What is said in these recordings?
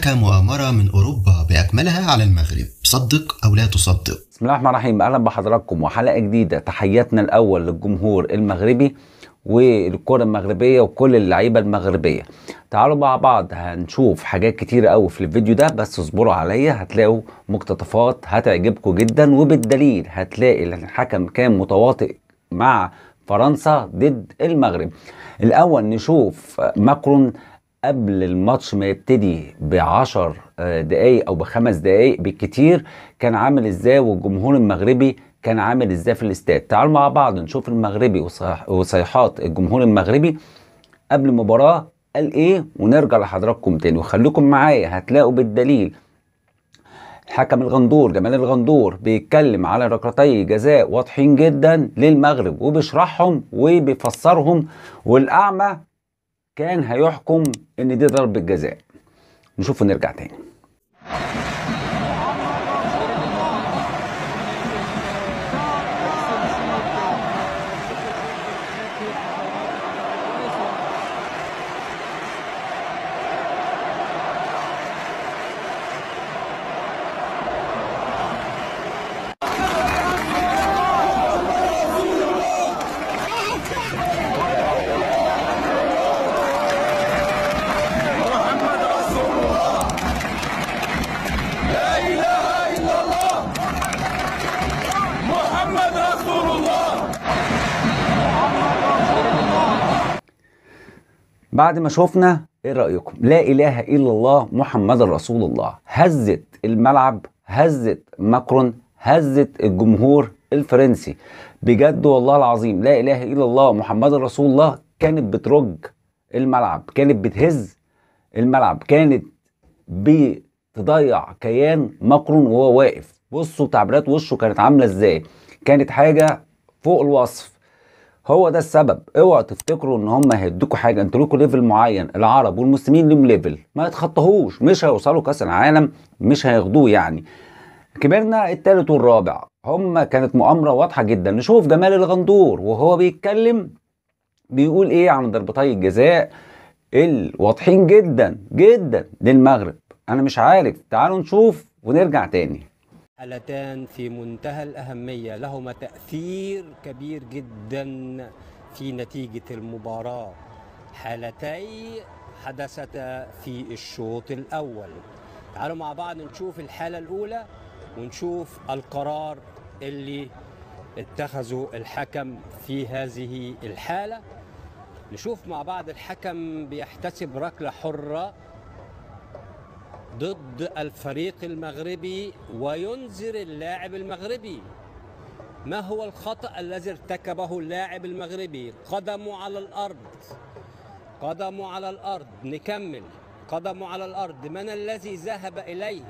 هناك مؤامرة من أوروبا بأكملها على المغرب، صدق أو لا تصدق. بسم الله الرحمن الرحيم، أهلا بحضراتكم وحلقة جديدة. تحياتنا الأول للجمهور المغربي والكرة المغربية وكل اللعيبة المغربية. تعالوا مع بعض هنشوف حاجات كتيرة قوي في الفيديو ده، بس اصبروا عليا هتلاقوا مقتطفات هتعجبكم جدا، وبالدليل هتلاقي الحكم كان متواطئ مع فرنسا ضد المغرب. الأول نشوف ماكرون قبل الماتش ما يبتدي ب10 دقايق او ب5 دقايق بالكتير كان عامل ازاي، والجمهور المغربي كان عامل ازاي في الاستاد. تعالوا مع بعض نشوف المغربي وصيحات الجمهور المغربي قبل المباراة قال ايه، ونرجع لحضراتكم تاني وخليكم معايا. هتلاقوا بالدليل الحكم الغندور جمال الغندور بيتكلم على ركلتي جزاء واضحين جدا للمغرب وبيشرحهم وبيفسرهم، والاعمى كان هيحكم ان دي ضربة جزاء. نشوف ونرجع تاني. بعد ما شفنا ايه رأيكم؟ لا اله الا الله محمد رسول الله. هزت الملعب، هزت ماكرون، هزت الجمهور الفرنسي بجد والله العظيم. لا اله الا الله محمد رسول الله كانت بترج الملعب، كانت بتهز الملعب، كانت بتضيع كيان ماكرون وهو واقف. بصوا تعبيرات وشه كانت عامله ازاي، كانت حاجه فوق الوصف. هو ده السبب. اوعوا تفتكروا ان هم هيدوكوا حاجه، انتوا لكم ليفل معين. العرب والمسلمين لهم ليفل ما يتخطوهوش، مش هيوصلوا كاس العالم، مش هياخدوه يعني. كبرنا الثالث والرابع، هم كانت مؤامره واضحه جدا. نشوف جمال الغندور وهو بيتكلم بيقول ايه عن ضربتي الجزاء الواضحين جدا جدا للمغرب. انا مش عارف، تعالوا نشوف ونرجع تاني. حالتان في منتهى الأهمية لهما تأثير كبير جدا في نتيجة المباراة. حالتي حدثتا في الشوط الأول. تعالوا مع بعض نشوف الحالة الأولى ونشوف القرار اللي اتخذه الحكم في هذه الحالة. نشوف مع بعض الحكم بيحتسب ركلة حرة ضد الفريق المغربي وينذر اللاعب المغربي. ما هو الخطأ الذي ارتكبه اللاعب المغربي؟ قدمه على الأرض، قدمه على الأرض. نكمل. قدمه على الأرض. من الذي ذهب إليه؟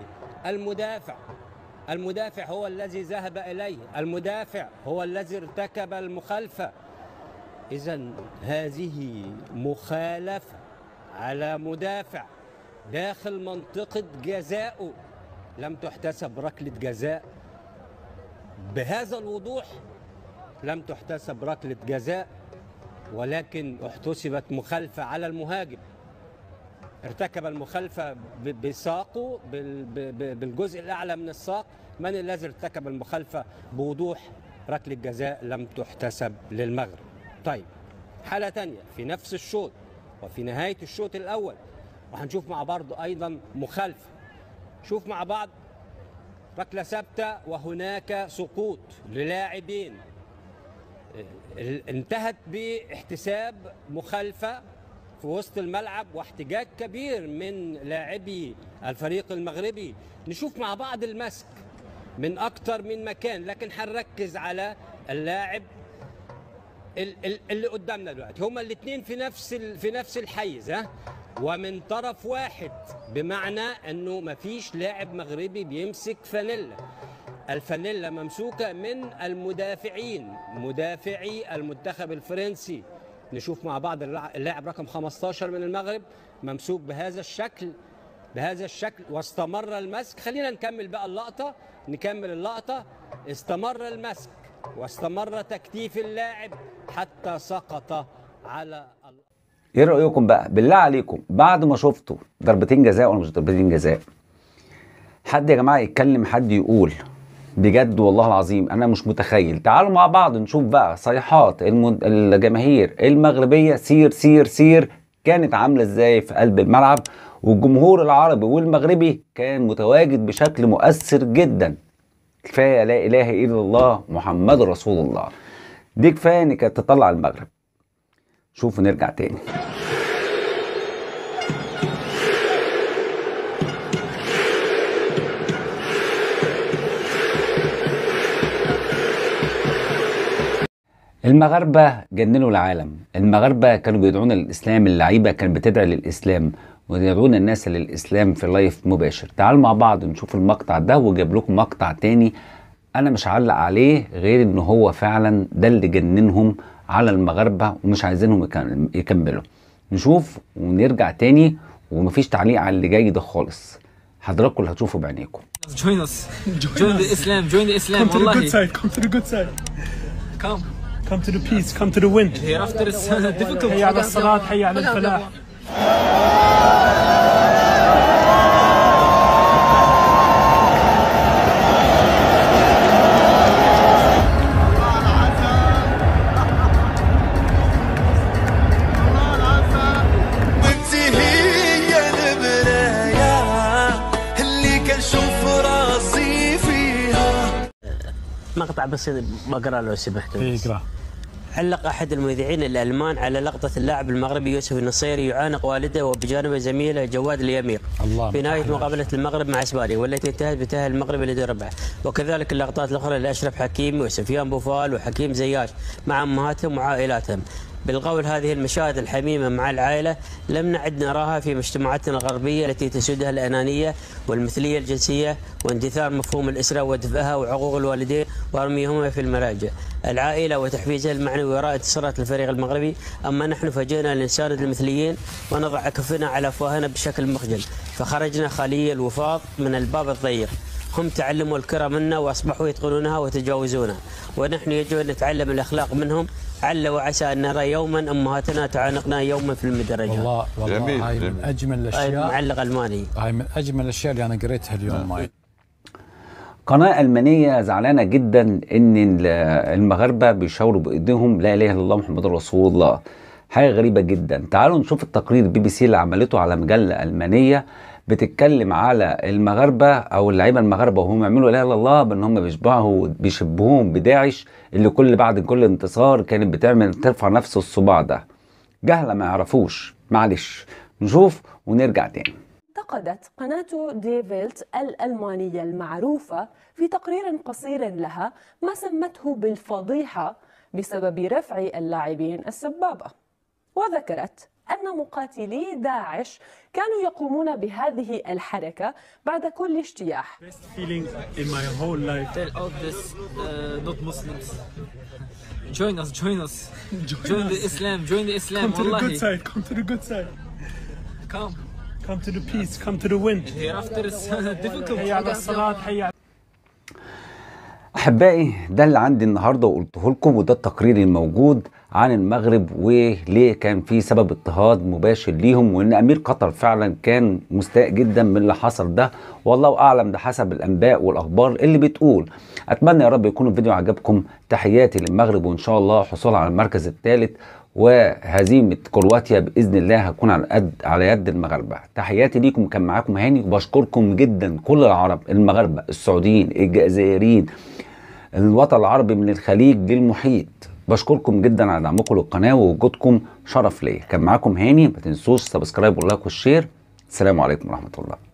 المدافع. المدافع هو الذي ذهب إليه، المدافع هو الذي ارتكب المخالفة. إذن هذه مخالفة على مدافع داخل منطقة جزاءه، لم تحتسب ركلة جزاء بهذا الوضوح، لم تحتسب ركلة جزاء، ولكن احتسبت مخالفة على المهاجم. ارتكب المخالفة بساقه بالجزء الأعلى من الساق. من الذي ارتكب المخالفة بوضوح؟ ركلة جزاء لم تحتسب للمغرب. طيب، حالة تانية في نفس الشوط وفي نهاية الشوط الأول، وهنشوف مع بعض أيضا مخالفة. شوف مع بعض ركلة ثابتة وهناك سقوط للاعبين، انتهت باحتساب مخالفة في وسط الملعب واحتجاج كبير من لاعبي الفريق المغربي. نشوف مع بعض المسك من أكتر من مكان، لكن هنركز على اللاعب اللي قدامنا دلوقتي. هما الاثنين في نفس الحيز، ومن طرف واحد، بمعنى انه مفيش لاعب مغربي بيمسك فانيلا. الفانيلا ممسوكه من المدافعين، مدافعي المنتخب الفرنسي. نشوف مع بعض اللاعب رقم 15 من المغرب ممسوك بهذا الشكل، بهذا الشكل، واستمر المسك. خلينا نكمل بقى اللقطه، نكمل اللقطه. استمر المسك واستمر تكتيف اللاعب حتى سقط على ايه رايكم بقى بالله عليكم بعد ما شفتوا ضربتين جزاء ولا مش ضربتين جزاء؟ حد يا جماعه يتكلم، حد يقول بجد والله العظيم انا مش متخيل. تعالوا مع بعض نشوف بقى صيحات الجماهير المغربيه سير سير سير كانت عامله ازاي في قلب الملعب، والجمهور العربي والمغربي كان متواجد بشكل مؤثر جدا. كفايه لا اله الا الله محمد رسول الله، دي كفايه ان كانت تطلع المغرب. شوفوا نرجع تاني. المغاربة جننوا العالم، المغاربة كانوا بيدعون للإسلام، اللعيبة كانت بتدعي للإسلام ويدعون الناس للإسلام في لايف مباشر. تعالوا مع بعض نشوف المقطع ده وجاب لكم مقطع تاني أنا مش هعلق عليه غير إن هو فعلا ده اللي جننهم على المغاربة ومش عايزينهم يكملوا. نشوف ونرجع تاني ومفيش تعليق على اللي جاي ده خالص، حضراتكم اللي هتشوفوا بعينيكم. Join us. Join the Islam. Join the Islam. Come to the good side. Come to the good side. Come. Come to the peace. Come to the win. Hereafter it's difficult. حي على الصلاة. حي على الفلاح. مقطع بسيط بقرا لو سمحت. اقرا. علق احد المذيعين الالمان على لقطه اللاعب المغربي يوسف النصيري يعانق والده وبجانبه زميله جواد اليمير في نهايه مقابله المغرب مع اسبانيا والتي انتهت بتاهل المغرب الى دور ربع، وكذلك اللقطات الاخرى لاشرف حكيمي وسفيان بوفال وحكيم زياش مع امهاتهم وعائلاتهم. بالقول هذه المشاهد الحميمة مع العائلة لم نعد نراها في مجتمعاتنا الغربية التي تسودها الأنانية والمثلية الجنسية واندثار مفهوم الأسرة ودفئها وعقوق الوالدين ورميهما في المراجع. العائلة وتحفيزها المعنوي وراء انتصارات الفريق المغربي، أما نحن فجئنا لنساند المثليين ونضع كفنا على أفواهنا بشكل مخجل، فخرجنا خالي الوفاض من الباب الضيق. هم تعلموا الكرة منا وأصبحوا يتقنونها وتجاوزونها، ونحن يجب أن نتعلم الأخلاق منهم، عل وعسى أن نرى يوما أمهاتنا تعانقنا يوما في المدرجات. والله هاي من أجمل الأشياء. معلق ألماني. هاي من أجمل الأشياء اللي أنا قريتها اليوم. قناة ألمانية زعلانة جدا إن المغاربة بيشاوروا بإيديهم لا إله إلا الله محمد رسول الله. حاجة غريبة جدا. تعالوا نشوف التقرير BBC اللي عملته على مجلة ألمانية بتتكلم على المغاربة أو اللعيبة المغاربة وهم يعملوا لا إله إلا الله بأن هم بيشبهوهم بداعش اللي بعد كل انتصار كانت ترفع نفس الصباع ده. جهلة ما يعرفوش، معلش. نشوف ونرجع تاني. انتقدت قناة دي فيلت الألمانية المعروفة في تقرير قصير لها ما سمته بالفضيحة بسبب رفع اللاعبين السبابة، وذكرت أن مقاتلي داعش كانوا يقومون بهذه الحركة بعد كل اجتياح. Join us. Join the Islam. Join the Islam. Come to the good side. Come to the good side. Come. Come to the peace. Come to the win. Hereafter it's difficult. حي على الصلاة. حي على. أحبائي ده اللي عندي النهاردة وقلته لكم، وده التقرير الموجود عن المغرب وليه كان في سبب اضطهاد مباشر ليهم، وإن أمير قطر فعلا كان مستاء جدا من اللي حصل ده، والله أعلم ده حسب الأنباء والأخبار اللي بتقول. أتمنى يا رب يكون الفيديو عجبكم. تحياتي للمغرب وإن شاء الله حصول على المركز الثالث، وهزيمة كرواتيا بإذن الله هتكون على يد المغاربة. تحياتي ليكم، كان معاكم هاني وبشكركم جدا كل العرب، المغاربة، السعوديين، الجزائريين، الوطن العربي من الخليج للمحيط. بشكركم جدا على دعمكم للقناة ووجودكم شرف ليا. كان معاكم هاني، ما تنسوش سبسكرايب واللايك والشير. السلام عليكم ورحمة الله.